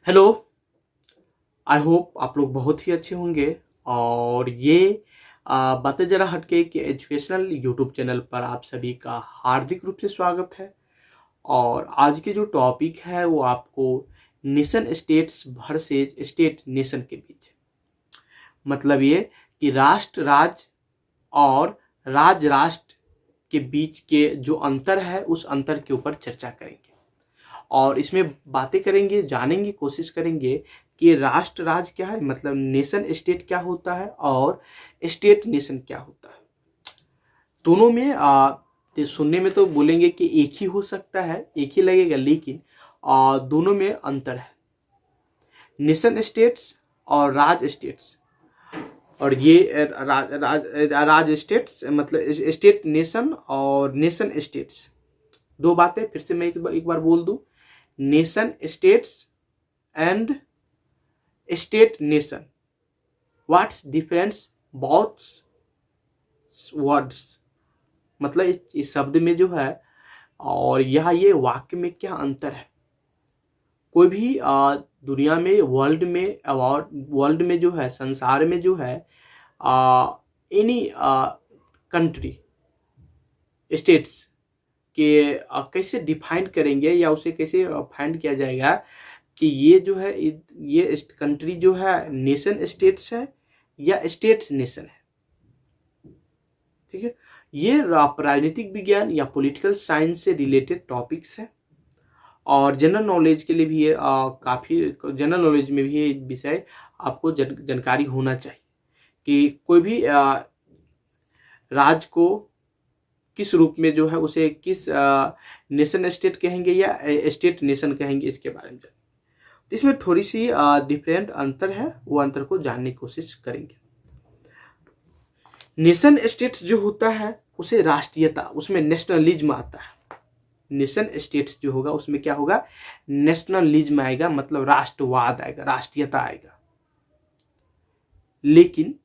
Hello. I hope आप लोग बहुत ही अच्छे होंगे। और ये बातें जरा हटके के एजुकेशनल यूट्यूब चैनल पर आप सभी का हार्दिक रूप से स्वागत है। और आज की जो टॉपिक है वो आपको nation states versus state nation के बीच, मतलब ये कि राष्ट्र राज्य और राज्य राष्ट्र के बीच के जो अंतर है उस अंतर के ऊपर चर्चा करेंगे। और इसमें बातें करेंगे, जानेंगे, कोशिश करेंगे कि राष्ट्र राज्य क्या है, मतलब नेशन स्टेट क्या होता है और स्टेट नेशन क्या होता है। दोनों में तो सुनने में तो बोलेंगे कि एक ही हो सकता है, एक ही लगेगा, लेकिन दोनों में अंतर है। नेशन स्टेट्स और राज्य स्टेट्स, और ये राज्य स्टेट्स मतलब स्टेट नेशन और नेशन स्टेट्स, दो बातें फिर से मैं एक बार बोल दूं। Nation states and state nation, what's difference both words, मतलब इस शब्द में जो है और यह ये वाक्य में क्या अंतर है। कोई भी दुनिया में, वर्ल्ड में जो है, संसार में जो है, एनी कंट्री स्टेट्स के कैसे डिफाइन करेंगे या उसे कैसे फाइंड किया जाएगा कि ये जो है, ये कंट्री जो है नेशन स्टेट्स है या स्टेट्स नेशन है। ठीक है, ये राजनीतिक विज्ञान या पॉलिटिकल साइंस से रिलेटेड टॉपिक्स है। और जनरल नॉलेज के लिए भी ये काफ़ी, जनरल नॉलेज में भी ये विषय आपको जानकारी होना चाहिए कि कोई भी राज्य को किस रूप में जो है उसे किस नेशन स्टेट कहेंगे या स्टेट नेशन कहेंगे, इसके बारे में तो इसमें थोड़ी सी डिफरेंट अंतर है, वो अंतर को जानने की कोशिश करेंगे। नेशन स्टेट्स जो होता है उसे राष्ट्रीयता, उसमें नेशनलिज्म आता है। नेशन स्टेट्स जो होगा उसमें क्या होगा, नेशनलिज्म आएगा, मतलब राष्ट्रवाद आएगा, राष्ट्रीयता आएगा। लेकिन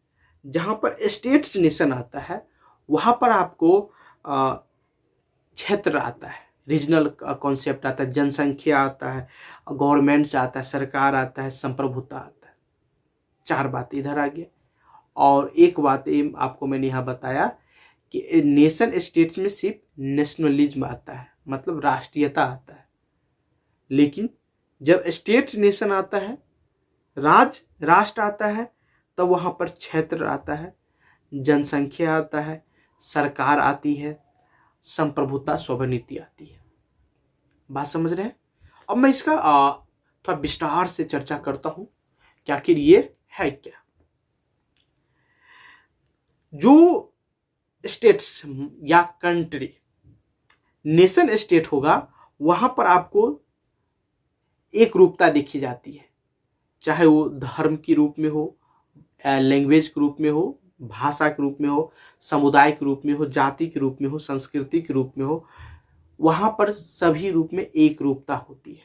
जहां पर स्टेट्स नेशन आता है वहां पर आपको क्षेत्र आता है, रीजनल कॉन्सेप्ट आता है, जनसंख्या आता है, गवर्नमेंट आता है, सरकार आता है, संप्रभुता आता है। चार बात इधर आ गया। और एक बात आपको मैंने यहाँ बताया कि नेशन स्टेट्स में सिर्फ नेशनलिज्म आता है, मतलब राष्ट्रीयता आता है। लेकिन जब स्टेट्स नेशन आता है, राष्ट्र आता है, तब वहां पर क्षेत्र आता है, जनसंख्या आता है, सरकार आती है, संप्रभुता सोवरेनिटी आती है। बात समझ रहे हैं? अब मैं इसका थोड़ा विस्तार से चर्चा करता हूं कि आखिर ये है क्या। जो स्टेट्स या कंट्री नेशन स्टेट होगा वहां पर आपको एक रूपता देखी जाती है, चाहे वो धर्म के रूप में हो, लैंग्वेज के रूप में हो, भाषा के रूप में हो, समुदाय के रूप में हो, जाति के रूप में हो, संस्कृति के रूप में हो। वहां पर सभी रूप में एक रूपता होती है।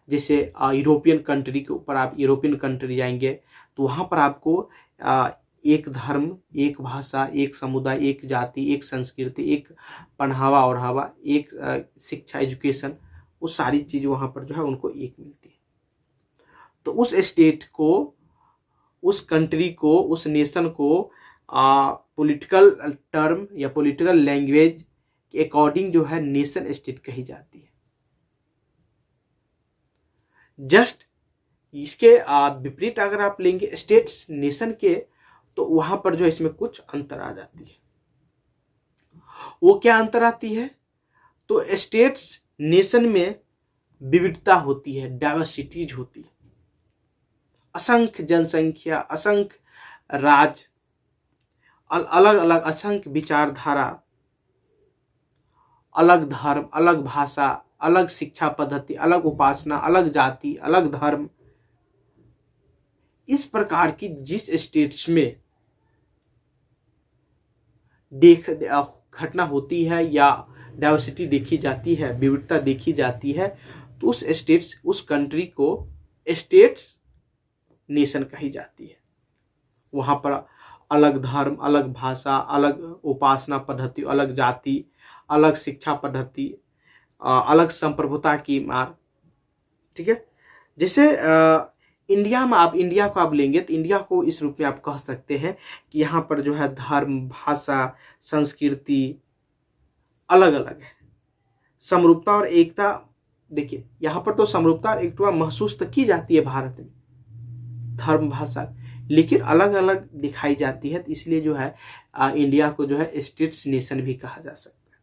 जैसे यूरोपियन कंट्री के ऊपर आप यूरोपियन कंट्री जाएंगे तो वहां पर आपको एक धर्म, एक भाषा, एक समुदाय, एक जाति, एक संस्कृति, एक पहनावा ओढ़ावा, एक शिक्षा, एजुकेशन, वो सारी चीज वहां पर जो है उनको एक मिलती है। तो उस स्टेट को, उस कंट्री को, उस नेशन को पॉलिटिकल टर्म या पॉलिटिकल लैंग्वेज के अकॉर्डिंग जो है नेशन स्टेट कही जाती है। जस्ट इसके विपरीत अगर आप लेंगे स्टेट्स नेशन के, तो वहां पर जो इसमें कुछ अंतर आ जाती है। वो क्या अंतर आती है? तो स्टेट्स नेशन में विविधता होती है, डाइवर्सिटीज होती है, असंख्य जनसंख्या, असंख्य राज्य, अलग अलग असंख्य विचारधारा, अलग धर्म, अलग भाषा, अलग शिक्षा पद्धति, अलग उपासना, अलग जाति, अलग धर्म। इस प्रकार की जिस स्टेट्स में घटना होती है या डाइवर्सिटी देखी जाती है, विविधता देखी जाती है, तो उस स्टेट्स, उस कंट्री को स्टेट्स नेशन कही जाती है। वहां पर अलग धर्म, अलग भाषा, अलग उपासना पद्धति, अलग जाति, अलग शिक्षा पद्धति, अलग संप्रभुता की मार, ठीक है। जैसे इंडिया में आप इंडिया को आप लेंगे तो इंडिया को इस रूप में आप कह सकते हैं कि यहाँ पर जो है धर्म, भाषा, संस्कृति अलग अलग है। समरूपता और एकता, देखिए यहाँ पर तो समरूपता और एकता महसूस तो की जाती है भारत में, धर्म, भाषा, लेकिन अलग अलग दिखाई जाती है। तो इसलिए जो है इंडिया को जो है स्टेट्स नेशन भी कहा जा सकता है।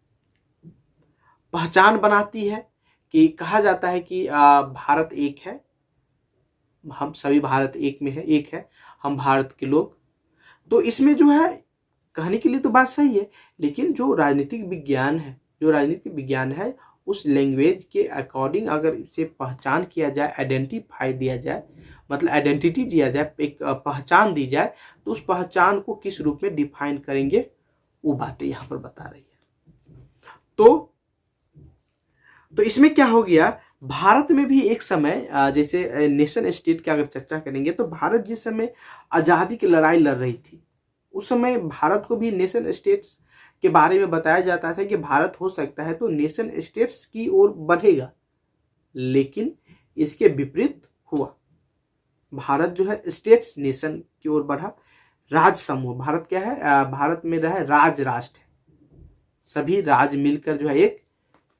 पहचान बनाती है कि कहा जाता है कि भारत एक है, हम सभी भारत एक में है, एक है, हम भारत के लोग। तो इसमें जो है कहने के लिए तो बात सही है, लेकिन जो राजनीतिक विज्ञान है उस लैंग्वेज के अकॉर्डिंग अगर इसे पहचान किया जाए, आइडेंटिफाई दिया जाए, मतलब आइडेंटिटी दिया जाए, एक पहचान दी जाए, तो उस पहचान को किस रूप में डिफाइन करेंगे वो बातें यहाँ पर बता रही है। तो इसमें क्या हो गया, भारत में भी एक समय जैसे नेशन स्टेट की अगर चर्चा करेंगे तो भारत जिस समय आज़ादी की लड़ाई लड़ रही थी उस समय भारत को भी नेशन स्टेट्स के बारे में बताया जाता था कि भारत हो सकता है तो नेशन स्टेट्स की ओर बढ़ेगा, लेकिन इसके विपरीत हुआ। भारत जो है स्टेट्स नेशन की ओर बढ़ा, राज समूह, भारत क्या है, भारत में रहा राज राष्ट्र है, सभी राज्य मिलकर जो है एक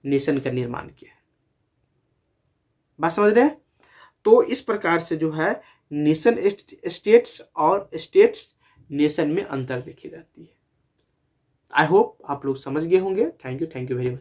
नेशन का निर्माण किया। बात समझ रहे हैं? तो इस प्रकार से जो है नेशन स्टेट्स और स्टेट्स नेशन में अंतर देखी जाती है। आई होप आप लोग समझ गए होंगे। Thank you very much.